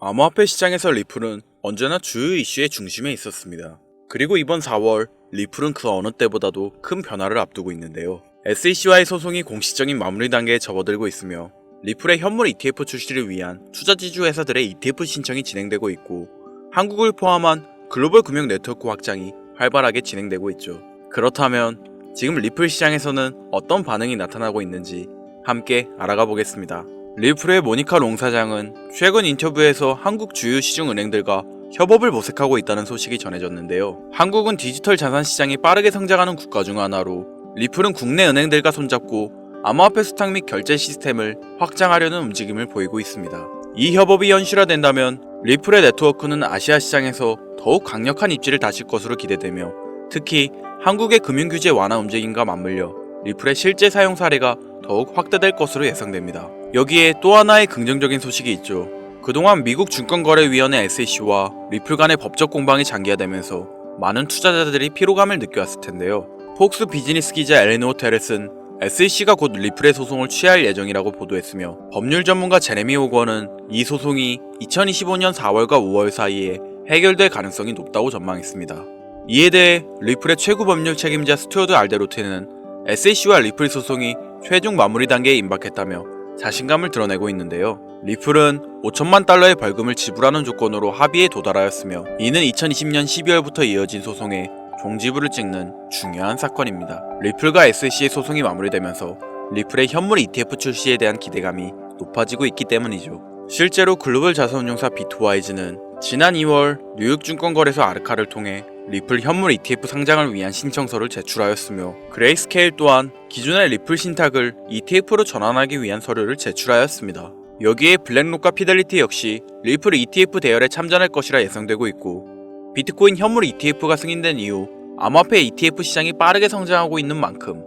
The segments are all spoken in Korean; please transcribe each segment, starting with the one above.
암호화폐 시장에서 리플은 언제나 주요 이슈의 중심에 있었습니다. 그리고 이번 4월 리플은 그 어느 때보다도 큰 변화를 앞두고 있는데요. SEC와의 소송이 공식적인 마무리 단계에 접어들고 있으며 리플의 현물 ETF 출시를 위한 투자지주 회사들의 ETF 신청이 진행되고 있고 한국을 포함한 글로벌 금융 네트워크 확장이 활발하게 진행되고 있죠. 그렇다면 지금 리플 시장에서는 어떤 반응이 나타나고 있는지 함께 알아가 보겠습니다. 리플의 모니카 롱 사장은 최근 인터뷰에서 한국 주요 시중은행들과 협업을 모색하고 있다는 소식이 전해졌는데요. 한국은 디지털 자산 시장이 빠르게 성장하는 국가 중 하나로 리플은 국내 은행들과 손잡고 암호화폐 수탁 및 결제 시스템을 확장하려는 움직임을 보이고 있습니다. 이 협업이 현실화된다면 리플의 네트워크는 아시아 시장에서 더욱 강력한 입지를 다질 것으로 기대되며 특히 한국의 금융규제 완화 움직임과 맞물려 리플의 실제 사용 사례가 더욱 확대될 것으로 예상됩니다. 여기에 또 하나의 긍정적인 소식이 있죠. 그동안 미국 증권거래위원회 SEC와 리플 간의 법적 공방이 장기화되면서 많은 투자자들이 피로감을 느껴왔을 텐데요. 폭스 비즈니스 기자 엘레노어 테레스는 SEC가 곧 리플의 소송을 취할 예정이라고 보도했으며 법률 전문가 제레미 호건은 이 소송이 2025년 4월과 5월 사이에 해결될 가능성이 높다고 전망했습니다. 이에 대해 리플의 최고 법률 책임자 스튜어드 알데로테는 SEC와 리플 소송이 최종 마무리 단계에 임박했다며 자신감을 드러내고 있는데요. 리플은 5천만 달러의 벌금을 지불하는 조건으로 합의에 도달하였으며 이는 2020년 12월부터 이어진 소송의 종지부를 찍는 중요한 사건입니다. 리플과 SEC의 소송이 마무리되면서 리플의 현물 ETF 출시에 대한 기대감이 높아지고 있기 때문이죠. 실제로 글로벌 자산운용사 비트와이즈는 지난 2월 뉴욕 증권거래소 아르카를 통해 리플 현물 ETF 상장을 위한 신청서를 제출하였으며 그레이스케일 또한 기존의 리플 신탁을 ETF로 전환하기 위한 서류를 제출하였습니다. 여기에 블랙록과 피델리티 역시 리플 ETF 대열에 참전할 것이라 예상되고 있고 비트코인 현물 ETF가 승인된 이후 암호화폐 ETF 시장이 빠르게 성장하고 있는 만큼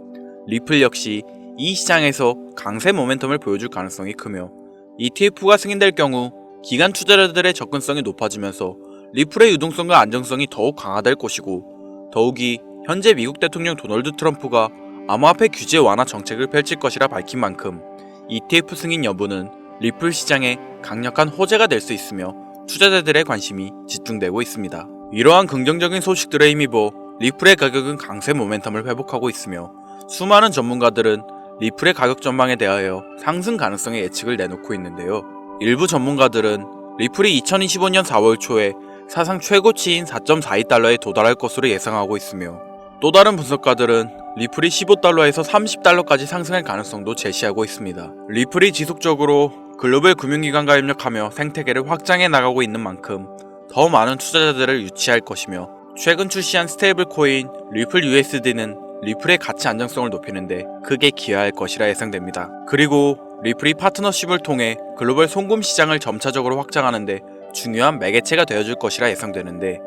리플 역시 이 시장에서 강세 모멘텀을 보여줄 가능성이 크며 ETF가 승인될 경우 기관 투자자들의 접근성이 높아지면서 리플의 유동성과 안정성이 더욱 강화될 것이고 더욱이 현재 미국 대통령 도널드 트럼프가 암호화폐 규제 완화 정책을 펼칠 것이라 밝힌 만큼 ETF 승인 여부는 리플 시장에 강력한 호재가 될 수 있으며 투자자들의 관심이 집중되고 있습니다. 이러한 긍정적인 소식들에 힘입어 리플의 가격은 강세 모멘텀을 회복하고 있으며 수많은 전문가들은 리플의 가격 전망에 대하여 상승 가능성의 예측을 내놓고 있는데요. 일부 전문가들은 리플이 2025년 4월 초에 사상 최고치인 4.42달러에 도달할 것으로 예상하고 있으며 또 다른 분석가들은 리플이 15달러에서 30달러까지 상승할 가능성도 제시하고 있습니다. 리플이 지속적으로 글로벌 금융기관과 협력하며 생태계를 확장해 나가고 있는 만큼 더 많은 투자자들을 유치할 것이며 최근 출시한 스테이블 코인 리플 USD는 리플의 가치 안정성을 높이는데 크게 기여할 것이라 예상됩니다. 그리고 리플이 파트너십을 통해 글로벌 송금 시장을 점차적으로 확장하는데 중요한 매개체가 되어줄 것이라 예상되는데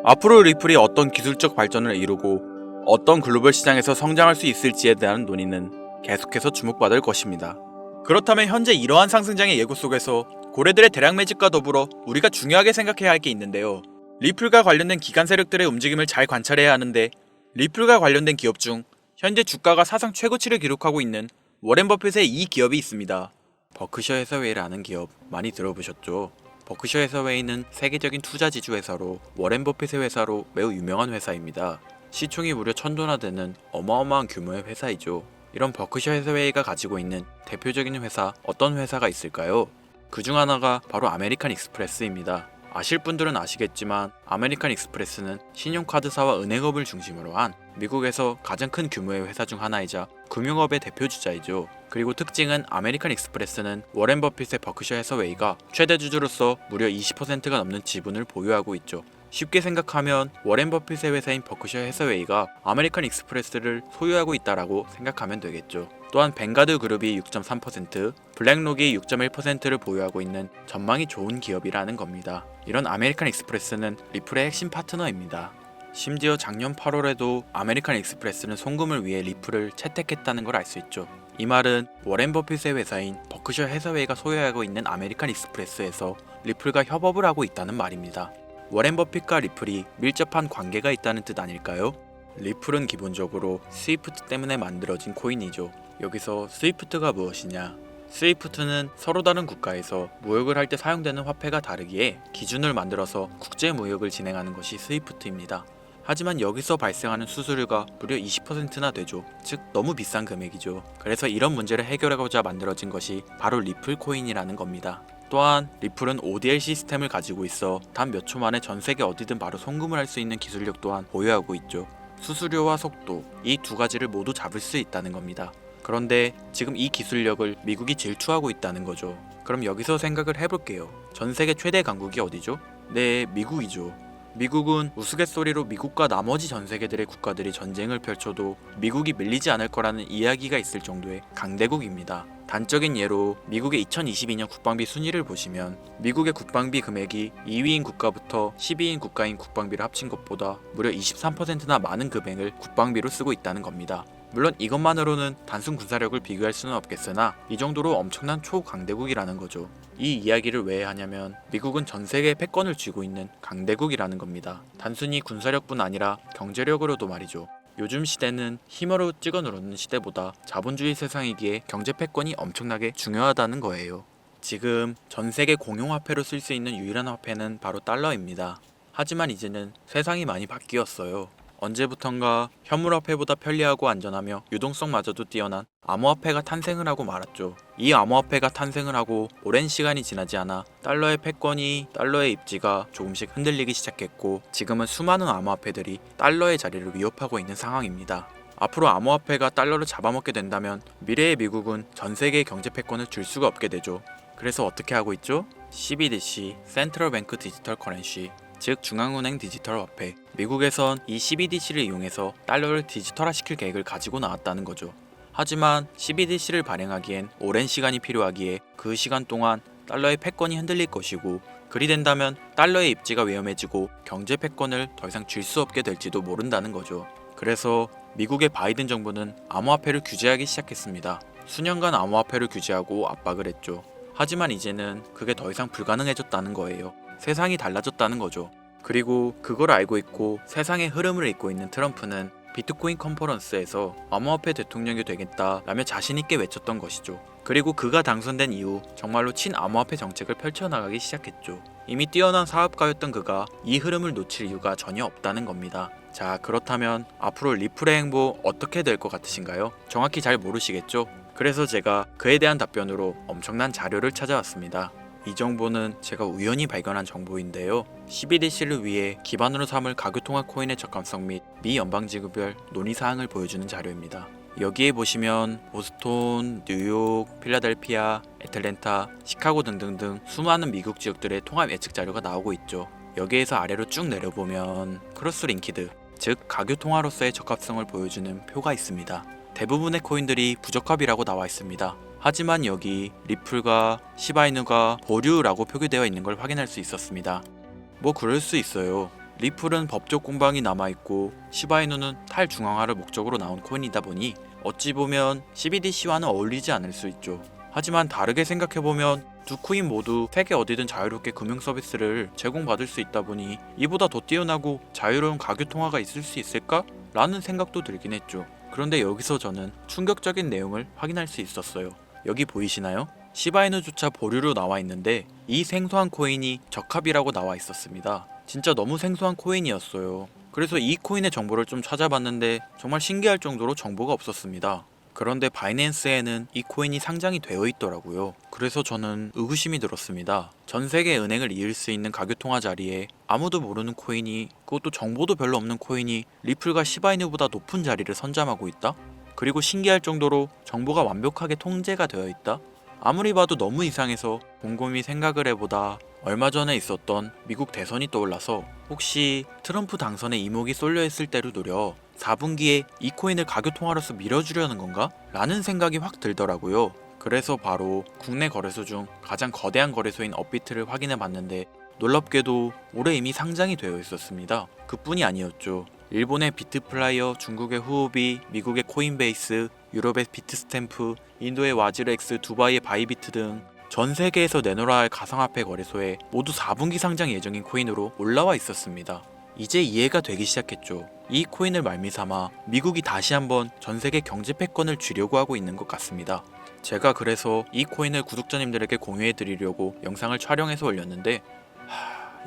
앞으로 리플이 어떤 기술적 발전을 이루고 어떤 글로벌 시장에서 성장할 수 있을지에 대한 논의는 계속해서 주목받을 것입니다. 그렇다면 현재 이러한 상승장의 예고 속에서 고래들의 대량 매집과 더불어 우리가 중요하게 생각해야 할 게 있는데요. 리플과 관련된 기관 세력들의 움직임을 잘 관찰해야 하는데 리플과 관련된 기업 중 현재 주가가 사상 최고치를 기록하고 있는 워렌 버핏의 이 기업이 있습니다. 버크셔 해서웨이라는 기업 많이 들어보셨죠? 버크셔 해서웨이는 세계적인 투자 지주 회사로 워렌 버핏의 회사로 매우 유명한 회사입니다. 시총이 무려 1000조나 되는 어마어마한 규모의 회사이죠. 이런 버크셔 해서웨이가 가지고 있는 대표적인 회사 어떤 회사가 있을까요? 그 중 하나가 바로 아메리칸 익스프레스입니다. 아실 분들은 아시겠지만 아메리칸 익스프레스는 신용카드사와 은행업을 중심으로 한 미국에서 가장 큰 규모의 회사 중 하나이자 금융업의 대표주자이죠. 그리고 특징은 아메리칸 익스프레스는 워렌 버핏의 버크셔 해서웨이가 최대 주주로서 무려 20%가 넘는 지분을 보유하고 있죠. 쉽게 생각하면 워렌 버핏의 회사인 버크셔 해서웨이가 아메리칸 익스프레스를 소유하고 있다라고 생각하면 되겠죠. 또한 뱅가드 그룹이 6.3%, 블랙록이 6.1%를 보유하고 있는 전망이 좋은 기업이라는 겁니다. 이런 아메리칸 익스프레스는 리플의 핵심 파트너입니다. 심지어 작년 8월에도 아메리칸 익스프레스는 송금을 위해 리플을 채택했다는 걸 알 수 있죠. 이 말은 워렌 버핏의 회사인 버크셔 해서웨이가 소유하고 있는 아메리칸 익스프레스에서 리플과 협업을 하고 있다는 말입니다. 워렌 버핏과 리플이 밀접한 관계가 있다는 뜻 아닐까요? 리플은 기본적으로 스위프트 때문에 만들어진 코인이죠. 여기서 스위프트가 무엇이냐? 스위프트는 서로 다른 국가에서 무역을 할 때 사용되는 화폐가 다르기에 기준을 만들어서 국제 무역을 진행하는 것이 스위프트입니다. 하지만 여기서 발생하는 수수료가 무려 20%나 되죠. 즉 너무 비싼 금액이죠. 그래서 이런 문제를 해결하고자 만들어진 것이 바로 리플 코인이라는 겁니다. 또한 리플은 ODL 시스템을 가지고 있어 단 몇 초 만에 전 세계 어디든 바로 송금을 할 수 있는 기술력 또한 보유하고 있죠. 수수료와 속도, 이 두 가지를 모두 잡을 수 있다는 겁니다. 그런데 지금 이 기술력을 미국이 질투하고 있다는 거죠. 그럼 여기서 생각을 해볼게요. 전 세계 최대 강국이 어디죠? 네, 미국이죠. 미국은 우스갯소리로 미국과 나머지 전 세계들의 국가들이 전쟁을 펼쳐도 미국이 밀리지 않을 거라는 이야기가 있을 정도의 강대국입니다. 단적인 예로 미국의 2022년 국방비 순위를 보시면 미국의 국방비 금액이 2위인 국가부터 10위인 국가인 국방비를 합친 것보다 무려 23%나 많은 금액을 국방비로 쓰고 있다는 겁니다. 물론 이것만으로는 단순 군사력을 비교할 수는 없겠으나 이 정도로 엄청난 초강대국이라는 거죠. 이 이야기를 왜 하냐면 미국은 전 세계의 패권을 쥐고 있는 강대국이라는 겁니다. 단순히 군사력뿐 아니라 경제력으로도 말이죠. 요즘 시대는 힘으로 찍어 누르는 시대보다 자본주의 세상이기에 경제 패권이 엄청나게 중요하다는 거예요. 지금 전 세계 공용화폐로 쓸 수 있는 유일한 화폐는 바로 달러입니다. 하지만 이제는 세상이 많이 바뀌었어요. 언제부턴가 현물화폐보다 편리하고 안전하며 유동성마저도 뛰어난 암호화폐가 탄생을 하고 말았죠. 이 암호화폐가 탄생을 하고 오랜 시간이 지나지 않아 달러의 패권이, 달러의 입지가 조금씩 흔들리기 시작했고 지금은 수많은 암호화폐들이 달러의 자리를 위협하고 있는 상황입니다. 앞으로 암호화폐가 달러를 잡아먹게 된다면 미래의 미국은 전 세계의 경제 패권을 줄 수가 없게 되죠. 그래서 어떻게 하고 있죠? CBDC, 센트럴 뱅크 디지털 커런시, 즉 중앙은행 디지털 화폐. 미국에선 이 CBDC를 이용해서 달러를 디지털화시킬 계획을 가지고 나왔다는 거죠. 하지만 CBDC를 발행하기엔 오랜 시간이 필요하기에 그 시간 동안 달러의 패권이 흔들릴 것이고 그리 된다면 달러의 입지가 위험해지고 경제 패권을 더 이상 줄 수 없게 될지도 모른다는 거죠. 그래서 미국의 바이든 정부는 암호화폐를 규제하기 시작했습니다. 수년간 암호화폐를 규제하고 압박을 했죠. 하지만 이제는 그게 더 이상 불가능해졌다는 거예요. 세상이 달라졌다는 거죠. 그리고 그걸 알고 있고 세상의 흐름을 읽고 있는 트럼프는 비트코인 컨퍼런스에서 암호화폐 대통령이 되겠다라며 자신있게 외쳤던 것이죠. 그리고 그가 당선된 이후 정말로 친암호화폐 정책을 펼쳐나가기 시작했죠. 이미 뛰어난 사업가였던 그가 이 흐름을 놓칠 이유가 전혀 없다는 겁니다. 자, 그렇다면 앞으로 리플의 행보 어떻게 될 것 같으신가요? 정확히 잘 모르시겠죠? 그래서 제가 그에 대한 답변으로 엄청난 자료를 찾아왔습니다. 이 정보는 제가 우연히 발견한 정보인데요. CBDC를 위해 기반으로 삼을 가교통화 코인의 적합성 및 미 연방지구별 논의사항을 보여주는 자료입니다. 여기에 보시면 보스톤, 뉴욕, 필라델피아, 애틀랜타, 시카고 등등등 수많은 미국 지역들의 통합 예측 자료가 나오고 있죠. 여기에서 아래로 쭉 내려보면 크로스링키드, 즉 가교통화로서의 적합성을 보여주는 표가 있습니다. 대부분의 코인들이 부적합이라고 나와 있습니다. 하지만 여기 리플과 시바이누가 보류라고 표기되어 있는 걸 확인할 수 있었습니다. 뭐 그럴 수 있어요. 리플은 법적 공방이 남아있고 시바이누는 탈중앙화를 목적으로 나온 코인이다 보니 어찌 보면 CBDC와는 어울리지 않을 수 있죠. 하지만 다르게 생각해보면 두 코인 모두 세계 어디든 자유롭게 금융 서비스를 제공받을 수 있다 보니 이보다 더 뛰어나고 자유로운 가교통화가 있을 수 있을까? 라는 생각도 들긴 했죠. 그런데 여기서 저는 충격적인 내용을 확인할 수 있었어요. 여기 보이시나요? 시바이누조차 보류로 나와 있는데 이 생소한 코인이 적합이라고 나와 있었습니다. 진짜 너무 생소한 코인이었어요. 그래서 이 코인의 정보를 좀 찾아봤는데 정말 신기할 정도로 정보가 없었습니다. 그런데 바이낸스에는 이 코인이 상장이 되어 있더라고요. 그래서 저는 의구심이 들었습니다. 전 세계 은행을 이을 수 있는 가교통화 자리에 아무도 모르는 코인이, 그것도 정보도 별로 없는 코인이 리플과 시바이누보다 높은 자리를 선점하고 있다? 그리고 신기할 정도로 정보가 완벽하게 통제가 되어 있다? 아무리 봐도 너무 이상해서 곰곰이 생각을 해보다 얼마 전에 있었던 미국 대선이 떠올라서 혹시 트럼프 당선에 이목이 쏠려 있을 때를 노려 4분기에 이 코인을 가교통화로서 밀어주려는 건가? 라는 생각이 확 들더라고요. 그래서 바로 국내 거래소 중 가장 거대한 거래소인 업비트를 확인해 봤는데 놀랍게도 올해 이미 상장이 되어 있었습니다. 그뿐이 아니었죠. 일본의 비트플라이어, 중국의 후오비, 미국의 코인베이스, 유럽의 비트스탬프, 인도의 와즈렉스, 두바이의 바이비트 등 전 세계에서 내놓아야 할 가상화폐 거래소에 모두 4분기 상장 예정인 코인으로 올라와 있었습니다. 이제 이해가 되기 시작했죠. 이 코인을 말미삼아 미국이 다시 한번 전 세계 경제 패권을 쥐려고 하고 있는 것 같습니다. 제가 그래서 이 코인을 구독자님들에게 공유해 드리려고 영상을 촬영해서 올렸는데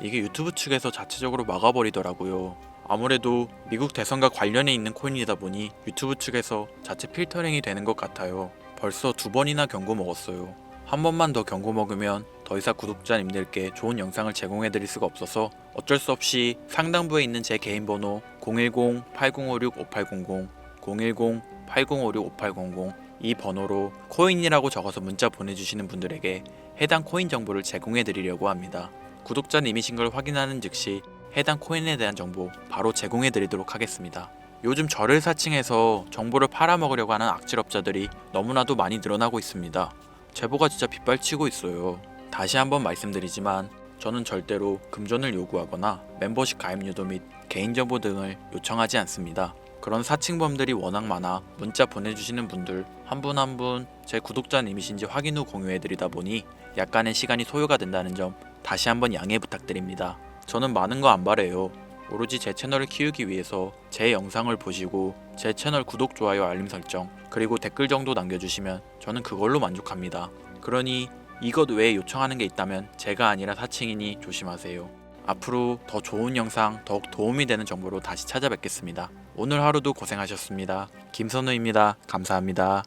이게 유튜브 측에서 자체적으로 막아버리더라고요. 아무래도 미국 대선과 관련해 있는 코인이다 보니 유튜브 측에서 자체 필터링이 되는 것 같아요. 벌써 2번이나 경고 먹었어요. 한 번만 더 경고 먹으면 더 이상 구독자님들께 좋은 영상을 제공해 드릴 수가 없어서 어쩔 수 없이 상단부에 있는 제 개인 번호 010-8056-5800 010-8056-5800 이 번호로 코인이라고 적어서 문자 보내주시는 분들에게 해당 코인 정보를 제공해 드리려고 합니다. 구독자님이신 걸 확인하는 즉시 해당 코인에 대한 정보 바로 제공해 드리도록 하겠습니다. 요즘 저를 사칭해서 정보를 팔아먹으려고 하는 악질업자들이 너무나도 많이 늘어나고 있습니다. 제보가 진짜 빗발치고 있어요. 다시 한번 말씀드리지만 저는 절대로 금전을 요구하거나 멤버십 가입 유도 및 개인정보 등을 요청하지 않습니다. 그런 사칭범들이 워낙 많아 문자 보내주시는 분들 한 분 한 분 제 구독자님이신지 확인 후 공유해드리다 보니 약간의 시간이 소요가 된다는 점 다시 한번 양해 부탁드립니다. 저는 많은 거 안 바래요. 오로지 제 채널을 키우기 위해서 제 영상을 보시고 제 채널 구독, 좋아요, 알림 설정 그리고 댓글 정도 남겨주시면 저는 그걸로 만족합니다. 그러니 이것 외에 요청하는 게 있다면 제가 아니라 사칭이니 조심하세요. 앞으로 더 좋은 영상, 더욱 도움이 되는 정보로 다시 찾아뵙겠습니다. 오늘 하루도 고생하셨습니다. 김선우입니다. 감사합니다.